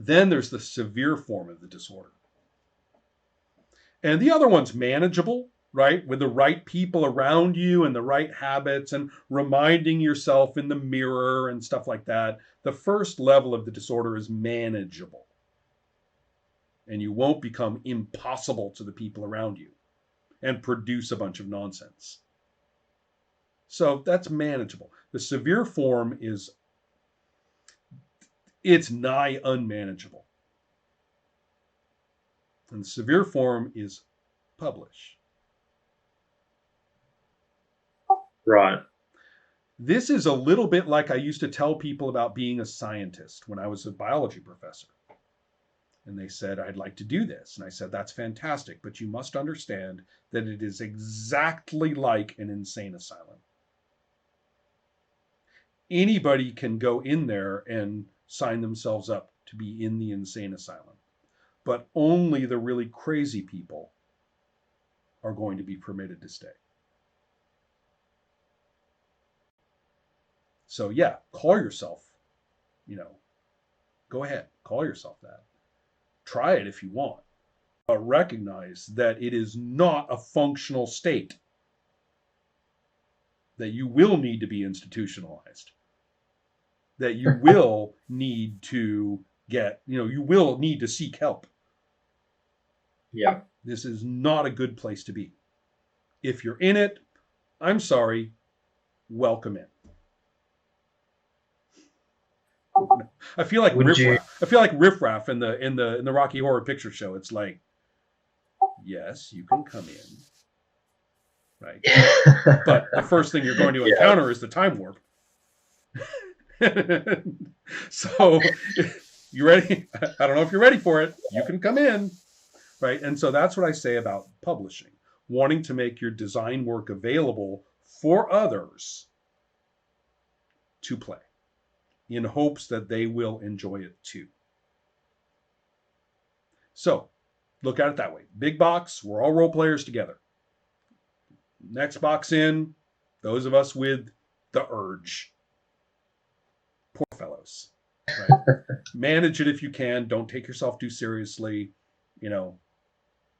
Then there's the severe form of the disorder. And the other one's manageable, right? With the right people around you and the right habits and reminding yourself in the mirror and stuff like that. The first level of the disorder is manageable. And you won't become impossible to the people around you and produce a bunch of nonsense. So that's manageable. The severe form is, it's nigh unmanageable. And the severe form is publish. Right. This is a little bit like I used to tell people about being a scientist when I was a biology professor. And they said, I'd like to do this. And I said, that's fantastic, but you must understand that it is exactly like an insane asylum. Anybody can go in there and sign themselves up to be in the insane asylum, but only the really crazy people are going to be permitted to stay. So yeah, call yourself, go ahead, call yourself that. Try it if you want, but recognize that it is not a functional state, that you will need to be institutionalized, that you will need to you will need to seek help. Yeah. This is not a good place to be. If you're in it, I'm sorry, welcome in. I feel like Riff-Raff. I feel like Riff-Raff in the Rocky Horror Picture Show. It's like, yes, you can come in, right? But the first thing you're going to encounter is the time warp. So, you ready? I don't know if you're ready for it. You can come in, right? And so that's what I say about publishing, wanting to make your design work available for others to play, in hopes that they will enjoy it too. So, look at it that way. Big box, we're all role players together. Next box in, those of us with the urge. Poor fellows. Right? Manage it if you can. Don't take yourself too seriously.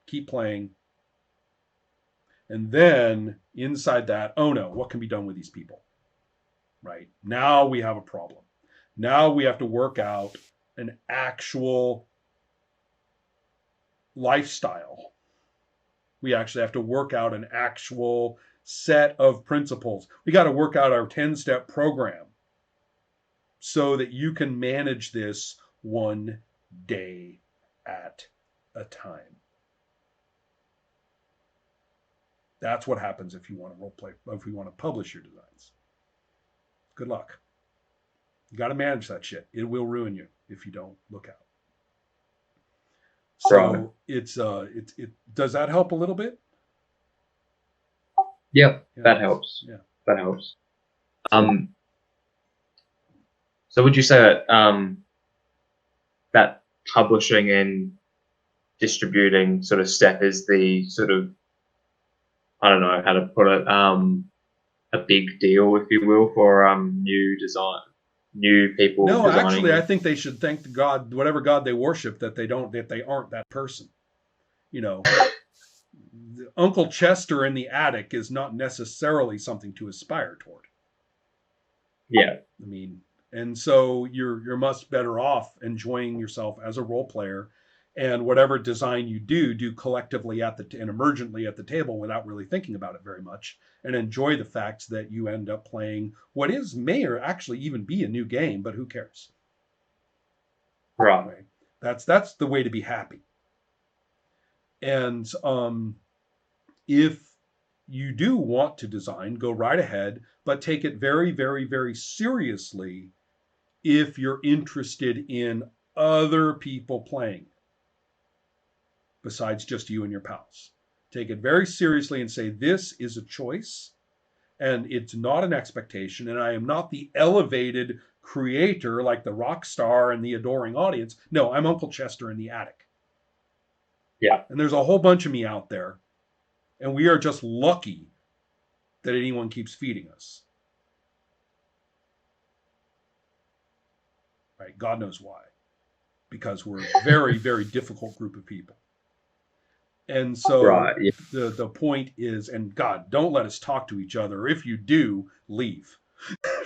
Keep playing. And then inside that, oh no, what can be done with these people? Right? Now we have a problem. Now we have to work out an actual lifestyle. We actually have to work out an actual set of principles. We got to work out our 10-step program so that you can manage this one day at a time. That's what happens if you want to role play, if you want to publish your designs. Good luck. You got to manage that shit. It will ruin you if you don't look out. So it's it does that help a little bit? Yep, yeah, that helps. Yeah, that helps. So would you say that that publishing and distributing sort of step is the sort of, I don't know how to put it, a big deal, if you will, for new people? No, designing? Actually, I think they should thank the God, whatever God they worship, that they aren't that person. Uncle Chester in the attic is not necessarily something to aspire toward. Yeah. I mean, and so you're much better off enjoying yourself as a role player, and whatever design you do collectively and emergently at the table without really thinking about it very much, and enjoy the fact that you end up playing what may or actually even be a new game, but who cares? Right. That's the way to be happy. And if you do want to design, go right ahead, but take it very, very, very seriously if you're interested in other people playing besides just you and your pals. Take it very seriously and say, this is a choice and it's not an expectation, and I am not the elevated creator like the rock star and the adoring audience. No, I'm Uncle Chester in the attic. Yeah. And there's a whole bunch of me out there, and we are just lucky that anyone keeps feeding us. Right? God knows why. because we're a very, very difficult group of people. And so Right. Yeah. the point is, and God, don't let us talk to each other. If you do, leave.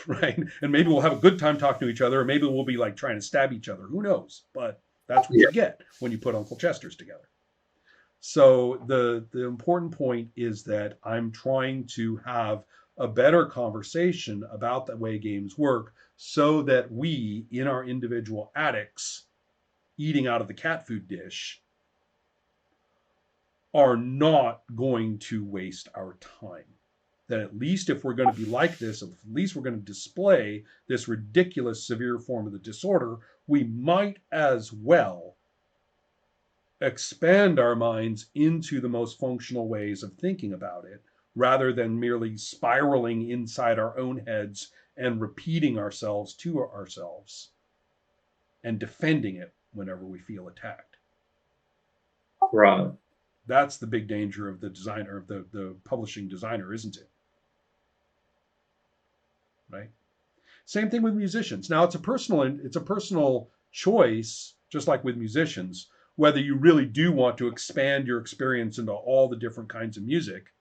Right? And maybe we'll have a good time talking to each other, or maybe we'll be like trying to stab each other. Who knows? But that's what Yeah. you get when you put Uncle Chester's together. So the important point is that I'm trying to have a better conversation about the way games work so that we, in our individual attics, eating out of the cat food dish, are not going to waste our time. That at least if we're going to be like this, at least we're going to display this ridiculous severe form of the disorder, we might as well expand our minds into the most functional ways of thinking about it rather than merely spiraling inside our own heads and repeating ourselves to ourselves and defending it whenever we feel attacked. Right. That's the big danger of the designer, of the publishing designer, isn't it? Right? Same thing with musicians. Now it's a personal choice, just like with musicians, whether you really do want to expand your experience into all the different kinds of music,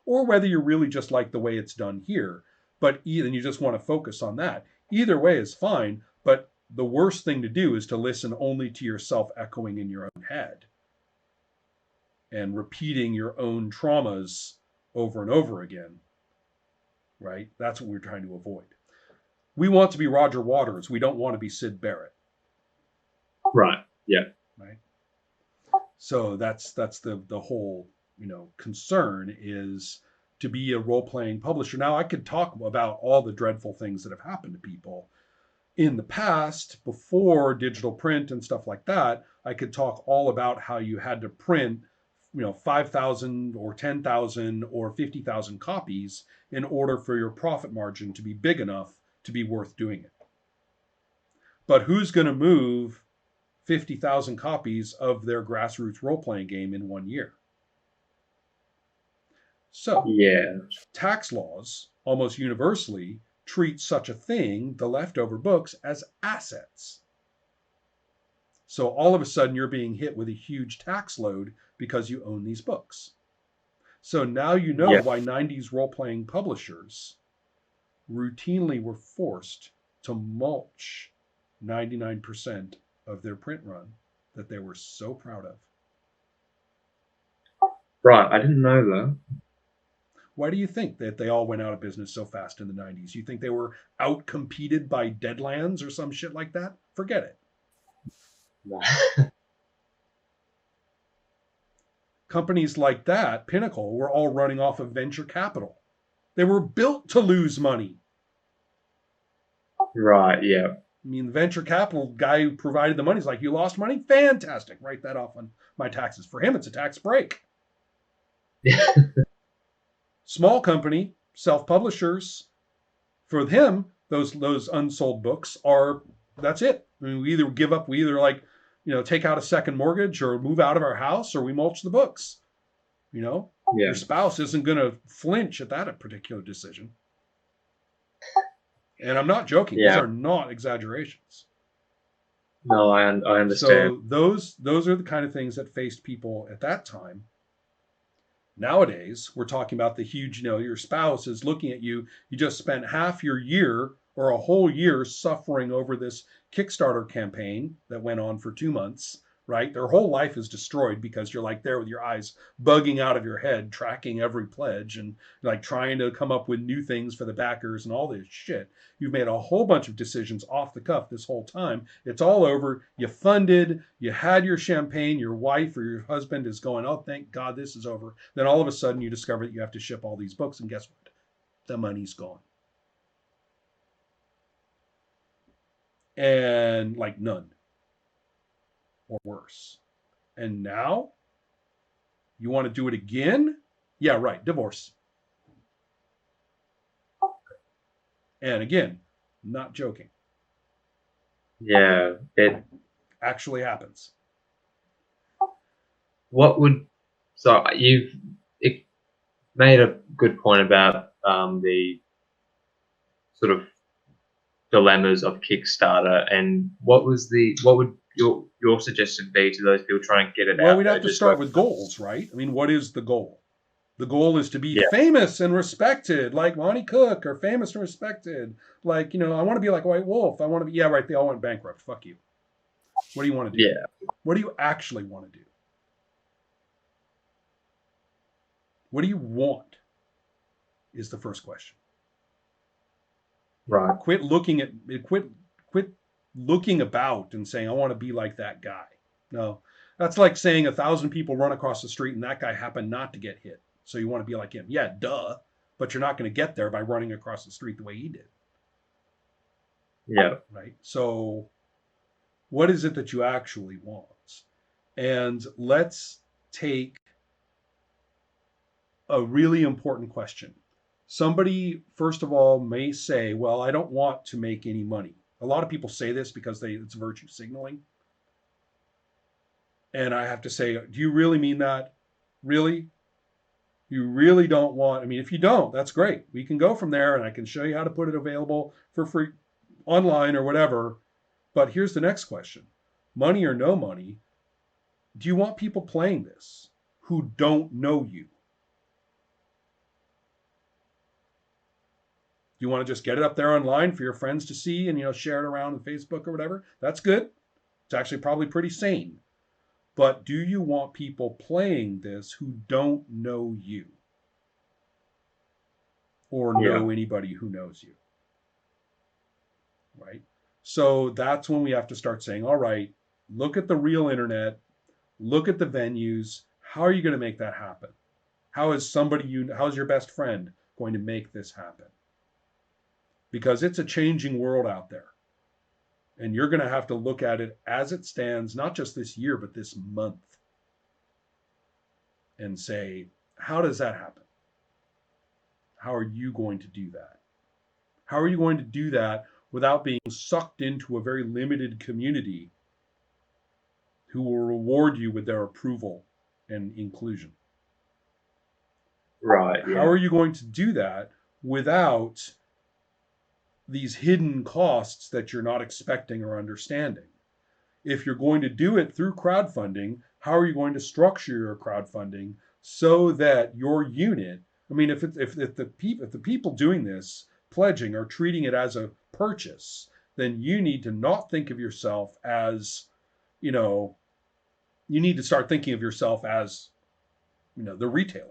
or whether you really just like the way it's done here, but and you just want to focus on that. Either way is fine, but the worst thing to do is to listen only to yourself echoing in your own head and repeating your own traumas over and over again, right? That's what we're trying to avoid. We want to be Roger Waters. We don't want to be Syd Barrett. Right. Yeah. Right. So that's the whole, concern is to be a role-playing publisher. Now I could talk about all the dreadful things that have happened to people in the past before digital print and stuff like that. I could talk all about how you had to print 5,000 or 10,000 or 50,000 copies in order for your profit margin to be big enough to be worth doing it. But who's going to move 50,000 copies of their grassroots role-playing game in 1 year? So, yeah, tax laws almost universally treat such a thing, the leftover books, as assets. So all of a sudden you're being hit with a huge tax load because you own these books. So now you know why 90s role-playing publishers routinely were forced to mulch 99% of their print run that they were so proud of. Right, I didn't know that. Why do you think that they all went out of business so fast in the 90s? You think they were out-competed by Deadlands or some shit like that? Forget it. Companies like that, Pinnacle, were all running off of venture capital. They were built to lose money. Right, yeah. I mean, the venture capital guy who provided the money is like, you lost money? Fantastic. Write that off on my taxes. For him, it's a tax break. Small company, self-publishers, for him, those unsold books are, that's it. I mean, we either give up, we either take out a second mortgage or move out of our house, or we mulch the books. Your spouse isn't going to flinch at that particular decision. And I'm not joking. These are not exaggerations. No, I understand. So those are the kind of things that faced people at that time. Nowadays, we're talking about the huge, your spouse is looking at you. You just spent half your year or a whole year suffering over this Kickstarter campaign that went on for 2 months, right? Their whole life is destroyed because you're like there with your eyes bugging out of your head, tracking every pledge and like trying to come up with new things for the backers and all this shit. You've made a whole bunch of decisions off the cuff this whole time. It's all over. You funded, you had your champagne, your wife or your husband is going, oh, thank God this is over. Then all of a sudden you discover that you have to ship all these books, and guess what? The money's gone. And like none or worse. And now you want to do it again? Yeah, right. Divorce. And again, not joking. Yeah, it actually happens. You've made a good point about the sort of dilemmas of Kickstarter, and what would your suggestion be to those people trying to get it Well, out we'd there? have to Just start like, with goals, right? I mean, what is the goal? The goal is to be yeah, famous and respected, like Monty Cook, or famous and respected, like, I want to be like White Wolf. I want to be, yeah, right. They all went bankrupt. Fuck you. What do you want to do? yeah, What do you actually want to do? What do you want? Is the first question. right, Quit looking about and saying, I want to be like that guy. No, that's like saying 1,000 people run across the street and that guy happened not to get hit. So you want to be like him. Yeah, duh. But you're not going to get there by running across the street the way he did. yeah, Right? So what is it that you actually want? And let's take a really important question. Somebody, first of all, may say, well, I don't want to make any money. A lot of people say this because it's virtue signaling. And I have to say, do you really mean that? Really? You really don't want, I mean, if you don't, that's great. We can go from there and I can show you how to put it available for free online or whatever. But here's the next question. Money or no money, do you want people playing this who don't know you? You want to just get it up there online for your friends to see and share it around on Facebook or whatever? That's good. It's actually probably pretty sane. But do you want people playing this who don't know you or know yeah, anybody who knows you? Right? So that's when we have to start saying, all right, look at the real internet, look at the venues. How are you going to make that happen? How's your best friend going to make this happen? Because it's a changing world out there. And you're going to have to look at it as it stands, not just this year, but this month, and say, how does that happen? How are you going to do that? How are you going to do that without being sucked into a very limited community who will reward you with their approval and inclusion? right, How yeah, are you going to do that without these hidden costs that you're not expecting or understanding? If you're going to do it through crowdfunding, how are you going to structure your crowdfunding so that your unit, I mean, if the people doing this pledging are treating it as a purchase, then you need to not think of yourself as, you know, you need to start thinking of yourself as, the retailer.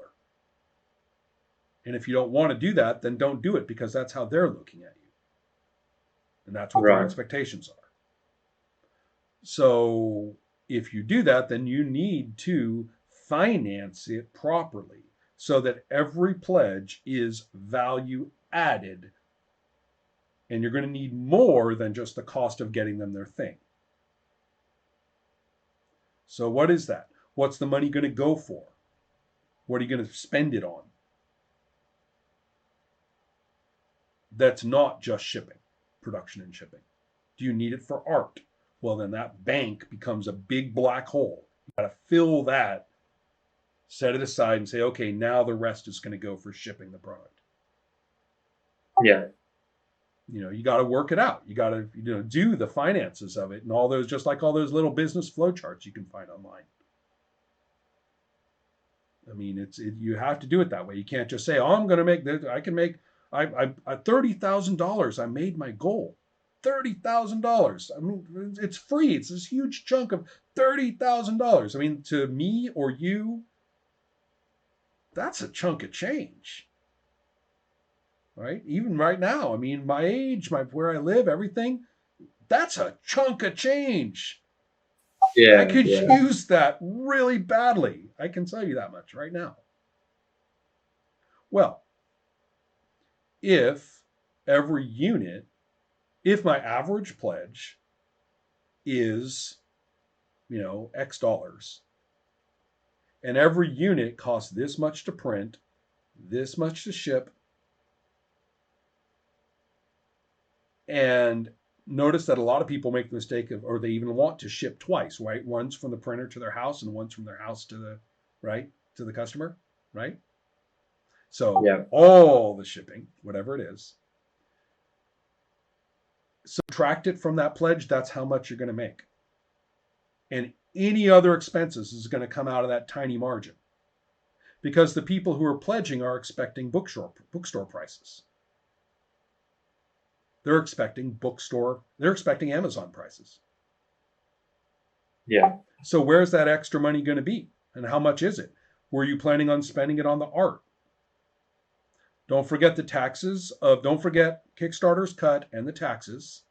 And if you don't want to do that, then don't do it, because that's how they're looking at you. And that's what their right, expectations are. So if you do that, then you need to finance it properly so that every pledge is value added. And you're going to need more than just the cost of getting them their thing. So what is that? What's the money going to go for? What are you going to spend it on? That's not just shipping, production and shipping. Do you need it for art? Well, then that bank becomes a big black hole. You got to fill that, set it aside, and say, okay, now the rest is going to go for shipping the product. yeah, You got to work it out. You got to do the finances of it and all those, just like all those little business flowcharts you can find online. I mean, you have to do it that way. You can't just say, "Oh, I'm going to make this. I can make $30,000. I made my goal. $30,000. I mean, it's free. It's this huge chunk of $30,000. I mean, to me or you, that's a chunk of change, right? Even right now, I mean, my age, where I live, everything, that's a chunk of change. I yeah, could yeah, use that really badly. I can tell you that much right now. Well, if every unit, if my average pledge is, X dollars, and every unit costs this much to print, this much to ship, and notice that a lot of people make the mistake of, or they even want to ship twice, right? Once from the printer to their house and once from their house to the customer, right? So yeah, all the shipping, whatever it is, subtract it from that pledge. That's how much you're going to make. And any other expenses is going to come out of that tiny margin, because the people who are pledging are expecting bookstore prices. They're expecting Amazon prices. Yeah. So where's that extra money going to be? And how much is it? Were you planning on spending it on the art? Don't forget the taxes don't forget Kickstarter's cut and the taxes,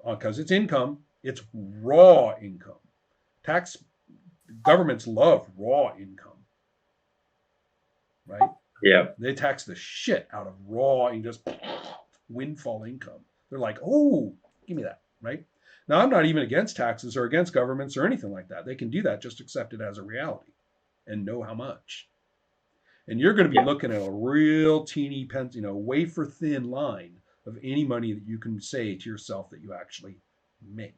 because it's income. It's raw income. Governments love raw income, right? Yeah. They tax the shit out of raw and just windfall income. They're like, oh, give me that, right? Now, I'm not even against taxes or against governments or anything like that. They can do that, just accept it as a reality and know how much. And you're going to be looking at a real teeny, wafer thin line of any money that you can say to yourself that you actually make.